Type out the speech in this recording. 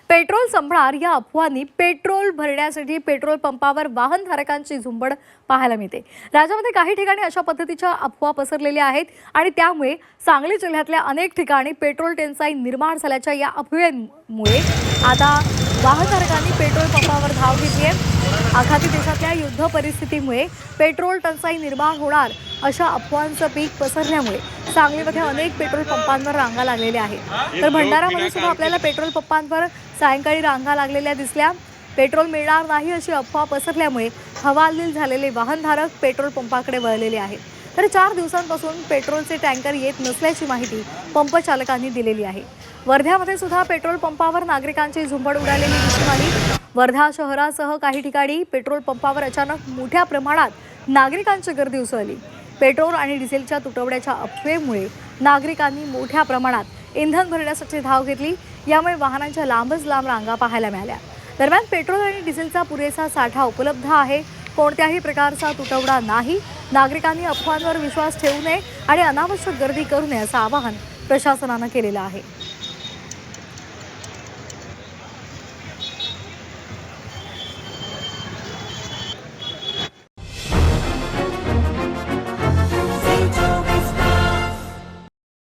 Petrol संपणार या अफवांनी petrol भरण्यासाठी पेट्रोल पंपावर वाहनधारकांची झुंबड पाहायला मिळते। राज्यामध्ये काही ठिकाणी अशा पद्धतीच्या अफवा पसरलेल्या आहेत आणि त्यामुळे सांगली जिल्ह्यातल्या अनेक ठिकाणी पेट्रोल टंचाई निर्माण झाल्याच्या या अफवेमुळे आता वाहनधारकांनी पेट्रोल पंपावर धाव घेतली आहे। आखाती देशातल्या युद्ध परिस्थितीमुळे पेट्रोल टंचाई निर्माण होणार अशा अफवांचं पीक पसरल्यामुळे सांगलीमध्ये अनेक पेट्रोल पंपांवर रांगा लागलेल्या आहेत। तर भंडारामध्ये सुद्धा आपल्याला पेट्रोल पंपांवर सायंकाळी रांगा लागलेल्या दिसल्या। पेट्रोल मिळणार नाही अशी अफवा पसरल्यामुळे हवालदिल झालेले वाहनधारक पेट्रोल पंपाकडे वळलेले आहेत। तर 4 दिवसांपासून पेट्रोलचे टँकर येत नसल्याची माहिती पंप चालकांनी दिलेली आहे। वर्ध्यामध्ये सुद्धा पेट्रोल पंपावर नागरिकांची झुंबड उडालेली दिसून आली। वर्धा शहरासह काही ठिकाणी पेट्रोल पंपावर अचानक मोठ्या प्रमाणात नागरिकांची गर्दी उसळली। पेट्रोल आणि डिझेलच्या तुटवड्याच्या अफवेमुळे नागरिकांनी मोठ्या प्रमाणात इंधन भरण्यासाठी धाव घेतली। यामुळे वाहनांच्या लांबच लांब रांगा पाहायला मिळाल्या। दरम्यान पेट्रोल आणि डिझेलचा पुरेसा साठा उपलब्ध आहे, कोणत्याही प्रकारचा तुटवडा नाही। नागरिकांनी अफवांवर विश्वास ठेवू नये आणि अनावश्यक गर्दी करू नये असं आवाहन प्रशासनानं केलेलं आहे।